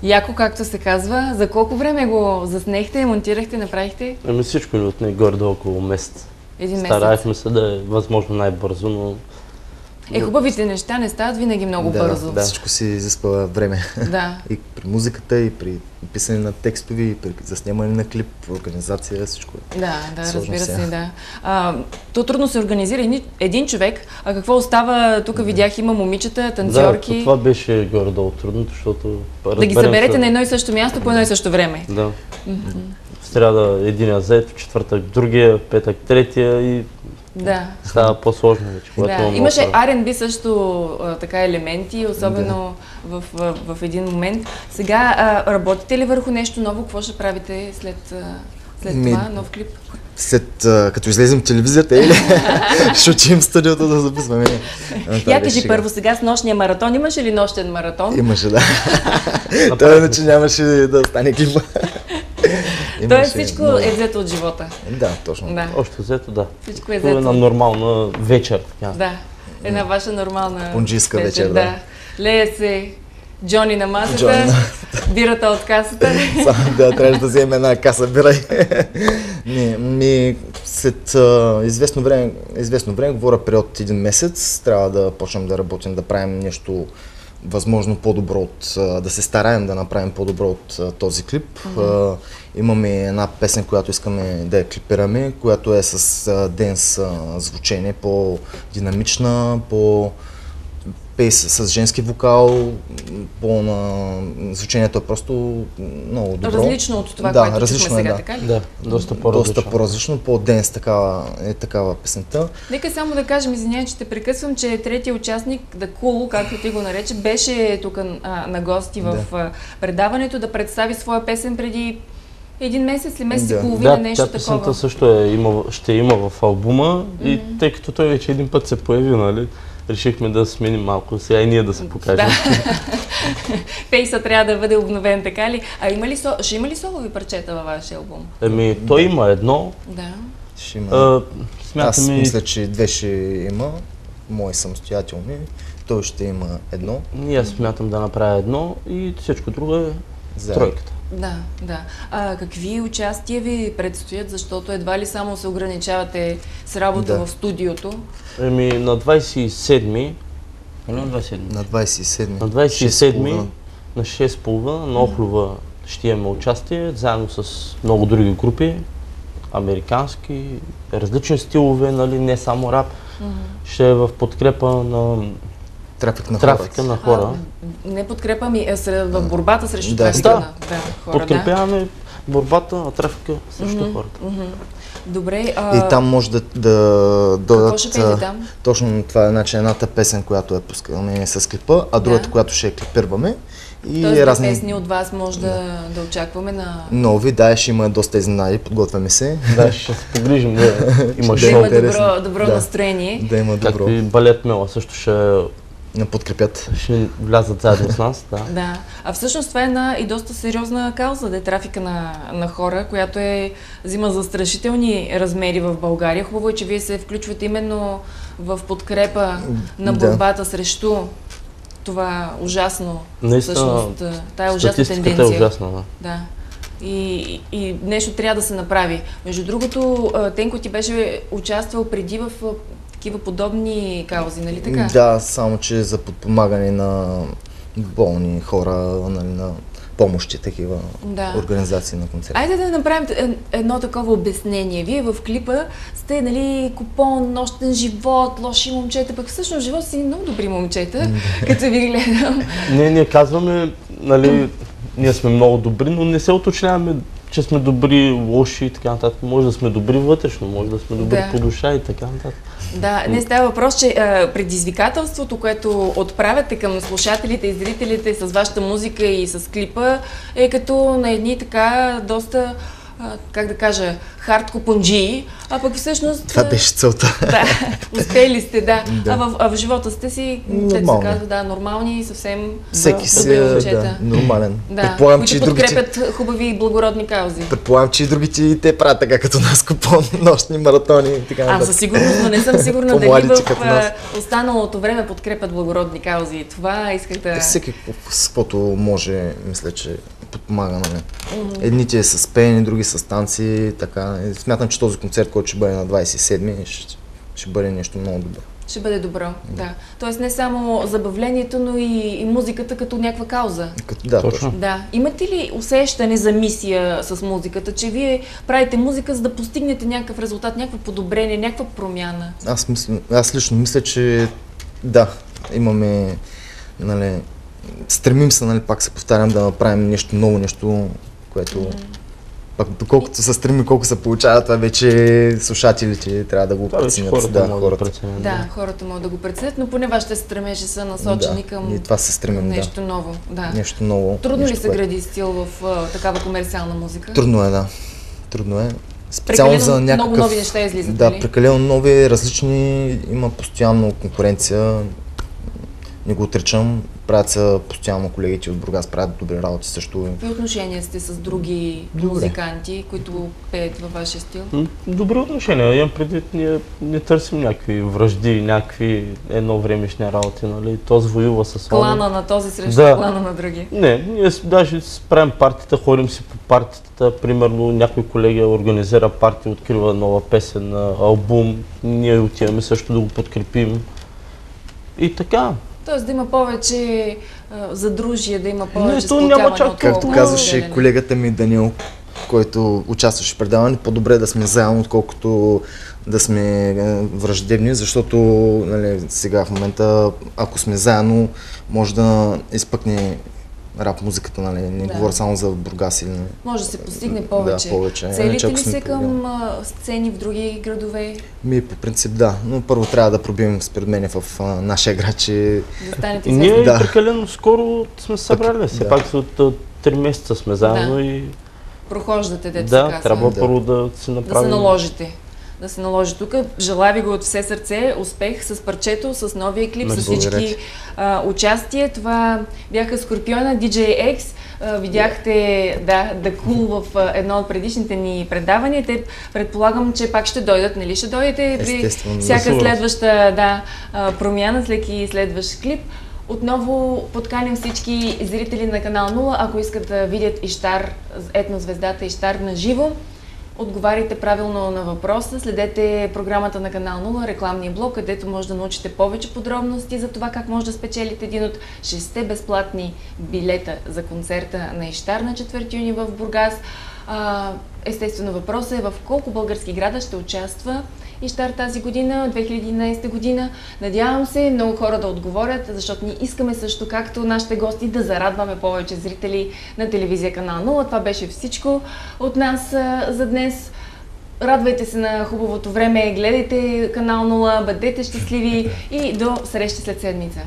Яко, както се казва. За колко време го заснехте, монтирахте, направихте? Ами всичко ни отне горе-долу около месец. Един месец. Старахме се да е възможно най-бързо, но... Хубавите неща не стават винаги много бързо. Да, всичко си изисква време. Да. И при музиката, и при писане на текстови, и при заснемане на клип, организация, всичко. Да, разбира се, да. То трудно се организира един човек, а какво остава? Тук видях, има момичета, танцорки. Да, това беше горе-долу трудното, защото... Да ги съберете на едно и също място по едно и също време. Да. В сряда единия зает, в четвъртък другия, петък третия и... Да. Става по-сложно вече. Имаше R&B също така елементи, особено в един момент. Сега работите ли върху нещо ново? Какво ще правите след това, нов клип? Като излезем телевизията, ще отидем в студиото да записваме. Я кажи първо сега с нощния маратон. Имаше ли нощен маратон? Имаше, да. Той иначе нямаше да стане клипа. Тоест всичко е взето от живота. Да, точно. Да. Още взето, да. Всичко е взето. Една нормална вечер. Да, една ваша нормална пунджийска вечер, да. Лея се Джони на масата, бирата от касата. Да, трябваше да вземе една каса бира. След известно време, говоря период един месец, трябва да почнем да работим, да правим нещо възможно по-добро да се стараем да направим по-добро от този клип. Имаме една песен, която искаме да я клипираме, която е с денс звучение, по-динамична, с женски вокал, звучението е просто много добро. Различно от това, което чухме сега, така ли? Да, доста по-различно. Доста по-различно, по-денс такава песента. Нека само да кажем, извинявай, че те прекъсвам, че третия участник, Дакуло, както ти го нарече, беше тук на гости в предаването да представи своя песен преди един месец или месец и половина, нещо такова. Да, песента също ще има в албума и тъй като той вече един път се появи, нали? Решихме да сменим малко, сега и ние да се покажем. Да. Фейса трябва да бъде обновен, така ли? Ще има ли солови парчета във вашия албум? Той има едно. Да. Ще има. Аз мисля, че две ще има. Мои самостоятелни. Той ще има едно. И аз смятам да направя едно и всичко друго е тройката. Да. Какви участия ви предстоят, защото едва ли само се ограничавате с работа в студиото? На 27-ми. На 6:30 на Охлова ще имаме участие, заедно с много други групи, американски, различни стилове, нали, не само рап. Ще е в подкрепа на трафика на хора. Не подкрепа ми, в борбата срещу трафика на хора. Подкрепяваме борбата на трафика срещу хората. Добре. И там може да дадат... Какво ще пеете там? Точно това е едната песен, която я пускаме с клипа, а другата, която ще я клипираме. Тоест песни от вас може да очакваме на... Нови, да, ще има доста изненади, подготвяме се. Да, ще се погрижим да има шоу. Да има добро настроение. Да има добро. Както и балет Мела също ще подкрепят. Ще влязат заедно с нас, да. Да. А всъщност това е една и доста сериозна кауза, да е трафика на хора, която взима застрашителни размери в България. Хубаво е, че вие се включвате именно в подкрепа на борбата срещу това ужасно, всъщност, тая ужасна тенденция. Е ужасна, да. И нещо трябва да се направи. Между другото, Тенко ти беше участвал преди в такива подобни каузи, нали така? Да, само че за подпомагане на болни хора, нали, на помощи, такива организации на концерти. Айде да направим едно такова обяснение. Вие в клипа сте, нали, купон, нощен живот, лоши момчета, пък всъщност живот си много добри момчета, като ви гледам. Ние казваме, нали, ние сме много добри, но не се уточняваме, че сме добри, лоши и така нататък. Може да сме добри вътрешно, може да сме добри по душа и така нататък. Да, не става въпрос, че предизвикателството, което отправяте към слушателите и зрителите с вашата музика и с клипа, е като на едни така доста как да кажа, хард купонджии, а пък всъщност... Това беше целта. Да, успели сте, да. Да. А в живота сте си, те се казва, да, нормални и съвсем Всеки си добри момчета. нормален. Да, Предполагам, които че и подкрепят хубави и благородни каузи. Предполагам, че и другите и те правят така като нас, купон, нощни маратони и така нататък. Със сигурност, но не съм сигурна дали По-младите като нас. в останалото време подкрепят благородни каузи. Това исках да... Всеки с каквото може, мисля, че подпомага, нали. Едните с пеене, други с танци, така. И смятам, че този концерт, който ще бъде на 27-ми, ще бъде нещо много добро. Ще бъде добро, да. Тоест не само забавлението, но и музиката като някаква кауза. Да, точно. Да. Имате ли усещане за мисия с музиката, че вие правите музика, за да постигнете някакъв резултат, някакво подобрение, някаква промяна? Аз лично мисля, че да, имаме, нали, стремим се, нали, пак се повтарям, да направим нещо ново, нещо, което пак доколкото се стреми, колко се получава, това вече слушателите трябва да го преценят. Хората могат да го преценят, но поне вашите стремежи са насочени към и това се стремим, нещо ново. Да. Нещо ново. Трудно ли се гради стил в такава комерциална музика? Трудно е, да. Трудно е. Специално за някакъв... много нови неща излизат, да, ли? прекалено нови, различни, има постоянно конкуренция. Не го отричам. Правят се постоянно колегите от Бургас, правят добри работи също. Какви отношения сте с други музиканти, които пеят във вашия стил? Добри отношения. Имам предвид, ние не търсим някакви вражди, някакви едновремешни работи, нали? Този воюва с клана на този срещу клана на други. Не, ние даже правим партията, ходим си по партията. Примерно някой колега организира партия, открива нова песен, албум. Ние отиваме също да го подкрепим. И така. Тоест да има повече задружие, да има повече сплотяване. Както казваше колегата ми Данил, който участваше в предаване, по-добре да сме заедно, отколкото да сме враждебни, защото, нали, сега в момента, ако сме заедно, може да изпъкне рап музиката, нали, не говоря само за Бургас или... Може да се постигне повече. Да, повече. Целите ли се към сцени в други градове? По принцип да, но първо трябва да пробием според мен в нашия град, че... Да станете известни. Ние прекалено скоро сме събрали, все пак от 3 месеца сме заедно и... Прохождате, дето се казва. Трябва първо да се направим... Да се наложите. Да се наложи тук. Желая ви го от все сърце. Успех с парчето, с новия клип, с всички участия. Това бяха Скорпиона, DJ X. Видяхте The Cool в едно от предишните ни предавания. Те предполагам, че пак ще дойдат, нали? Ще дойдете при всяка следваща промяна, всеки следващ клип. Отново подканям всички зрители на канал 0, ако искат да видят Ищар, етнозвездата Ищар на живо. Отговаряйте правилно на въпроса, следете програмата на канал 0, рекламния блок, където може да научите повече подробности за това как може да спечелите един от 6 безплатни билета за концерта на Ищар на 4 юни в Бургас. Естествено въпросът е в колко български града ще участва Ищар тази година, 2011 година. Надявам се много хора да отговорят, защото ние искаме също, както нашите гости, да зарадваме повече зрители на телевизия канал 0. Това беше всичко от нас за днес. Радвайте се на хубавото време, гледайте канал 0, бъдете щастливи и до срещи след седмица.